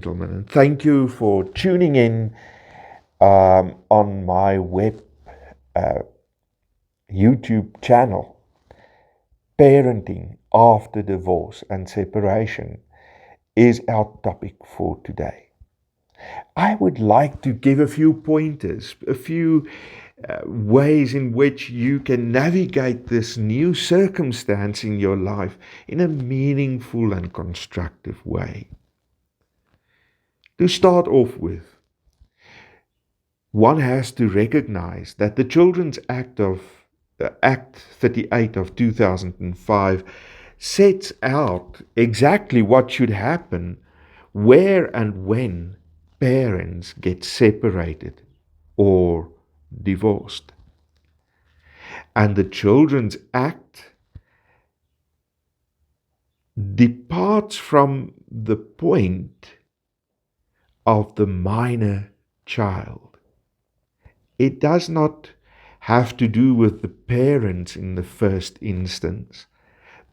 gentlemen, and thank you for tuning in on my web YouTube channel. Parenting after divorce and separation is our topic for today. I would like to give a few pointers, a few ways in which you can navigate this new circumstance in your life in a meaningful and constructive way. To start off with, one has to recognize that the Children's Act 38 of 2005 sets out exactly what should happen where and when parents get separated or divorced. And the Children's Act departs from the point of the minor child. It does not have to do with the parents in the first instance,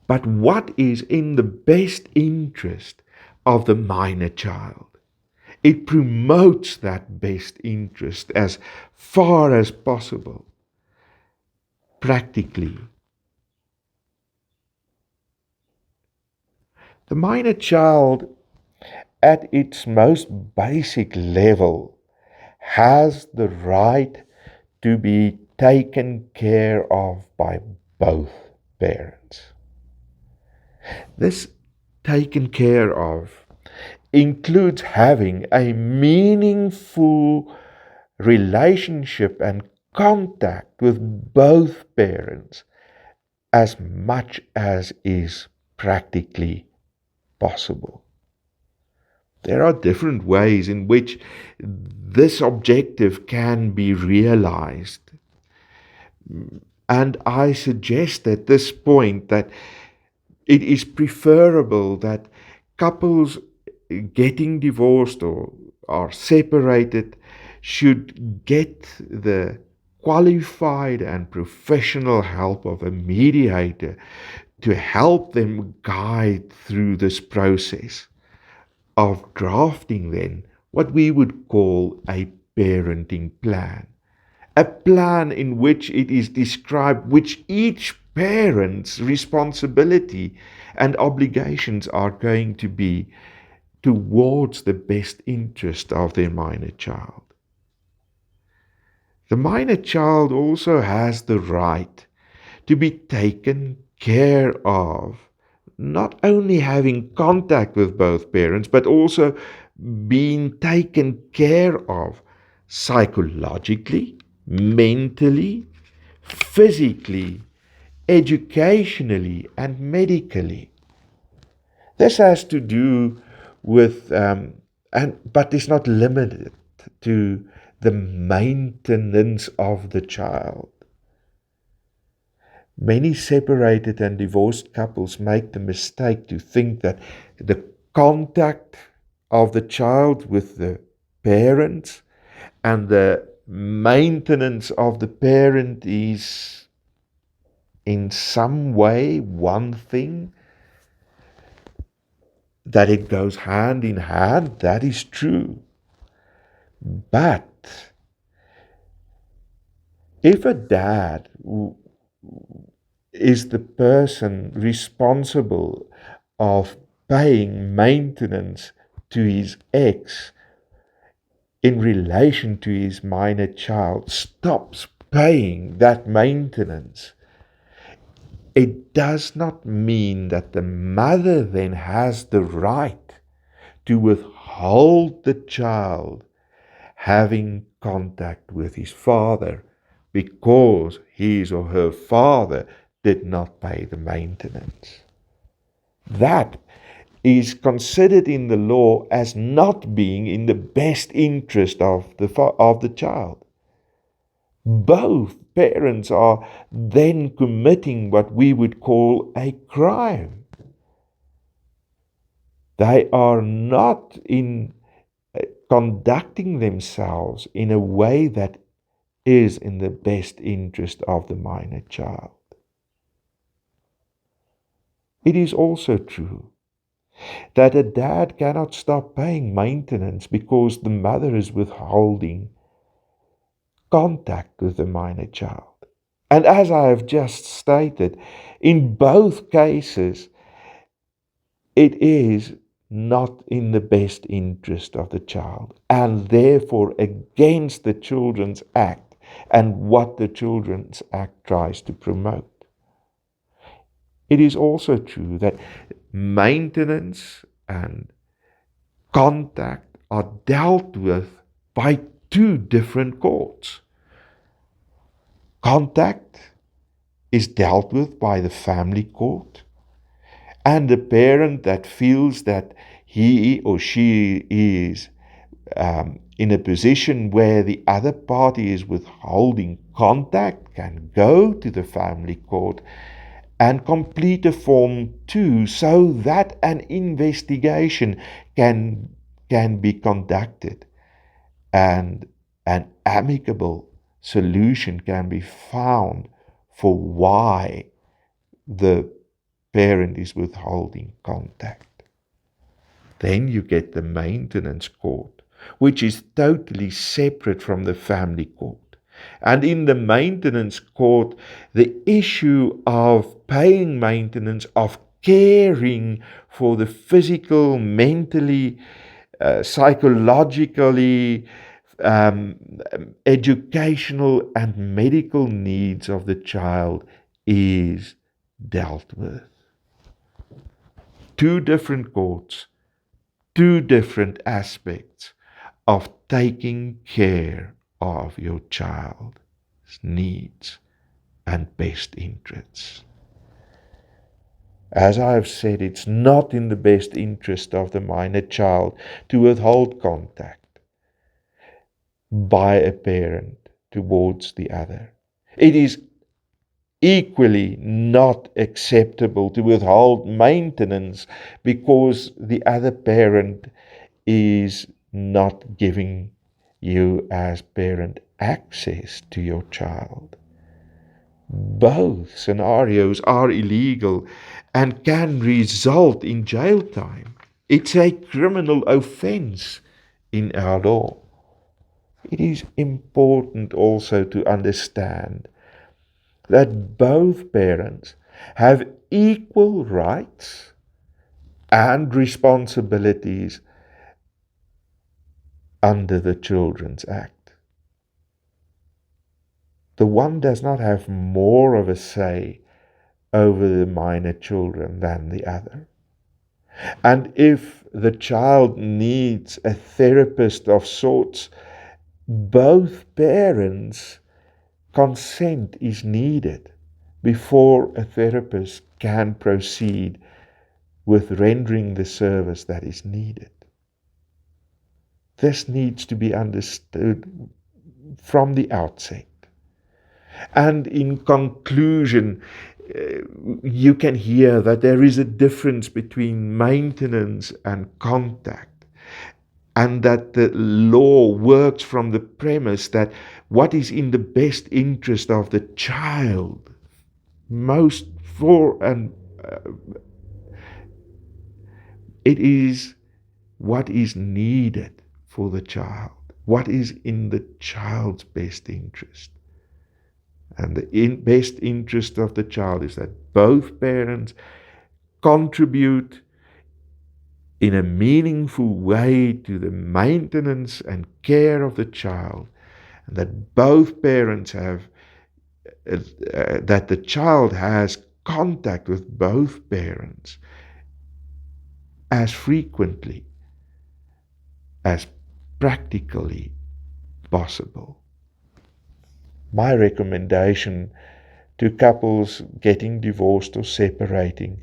but what is in the best interest of the minor child. It promotes that best interest as far as possible, practically. The minor child, at its most basic level, has the right to be taken care of by both parents. This taken care of includes having a meaningful relationship and contact with both parents as much as is practically possible. There are different ways in which this objective can be realized. And I suggest at this point that it is preferable that couples getting divorced or are separated should get the qualified and professional help of a mediator to help them guide through this process of drafting then what we would call a parenting plan. A plan in which it is described which each parent's responsibility and obligations are going to be towards the best interest of their minor child. The minor child also has the right to be taken care of, not only having contact with both parents, but also being taken care of psychologically, mentally, physically, educationally, and medically. This has to do with, but is not limited to the maintenance of the child. Many separated and divorced couples make the mistake to think that the contact of the child with the parents and the maintenance of the parent is in some way one thing, that it goes hand in hand. That is true. But if a dad is the person responsible of paying maintenance to his ex in relation to his minor child, stops paying that maintenance, it does not mean that the mother then has the right to withhold the child having contact with his father because his or her father did not pay the maintenance. That is considered in the law as not being in the best interest of the child. Both parents are then committing what we would call a crime. They are not conducting themselves in a way that is in the best interest of the minor child. It is also true That a dad cannot stop paying maintenance because the mother is withholding contact with the minor child. And as I have just stated, in both cases, it is not in the best interest of the child, and therefore against the Children's Act and what the Children's Act tries to promote. It is also true that maintenance and contact are dealt with by two different courts. Contact is dealt with by the family court, and the parent that feels that he or she is in a position where the other party is withholding contact can go to the family court and complete a Form 2 so that an investigation can be conducted and an amicable solution can be found for why the parent is withholding contact. Then you get the maintenance court, which is totally separate from the family court. And in the maintenance court, the issue of paying maintenance, of caring for the physical, mentally, psychologically, educational and medical needs of the child is dealt with. Two different courts, two different aspects of taking care of your child's needs and best interests. As I have said, it's not in the best interest of the minor child to withhold contact by a parent towards the other. It is equally not acceptable to withhold maintenance because the other parent is not giving you as parent access to your child. Both scenarios are illegal and can result in jail time. It's a criminal offense in our law. It is important also to understand that both parents have equal rights and responsibilities under the Children's Act. The one does not have more of a say over the minor children than the other. And if the child needs a therapist of sorts, both parents' consent is needed before a therapist can proceed with rendering the service that is needed. This needs to be understood from the outset. And in conclusion, you can hear that there is a difference between maintenance and contact, and that the law works from the premise that what is in the best interest of the child, most for and it is what is needed for the child, what is in the child's best interest. And the best interest of the child is that both parents contribute in a meaningful way to the maintenance and care of the child, and that both parents have, that the child has contact with both parents as frequently as practically possible. My recommendation to couples getting divorced or separating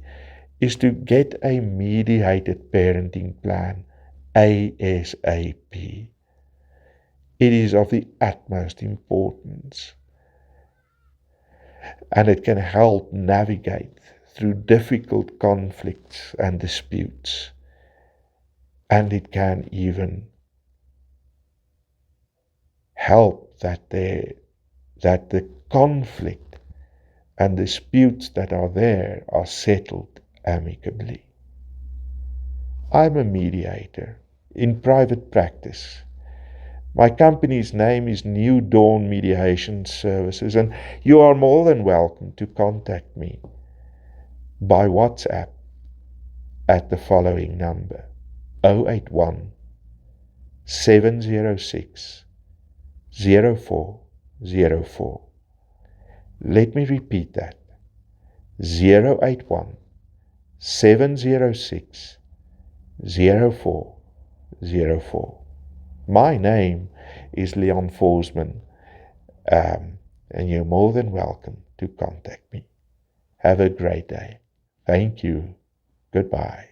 is to get a mediated parenting plan ASAP. It is of the utmost importance, and it can help navigate through difficult conflicts and disputes, and it can even help that the conflict and disputes that are there are settled amicably. I'm a mediator in private practice. My company's name is New Dawn Mediation Services, and you are more than welcome to contact me by WhatsApp at the following number: 081 706 0404. Let me repeat that: 081 706 0404. My name is Leon Forsman, and you're more than welcome to contact me. Have a great day. Thank you. Goodbye.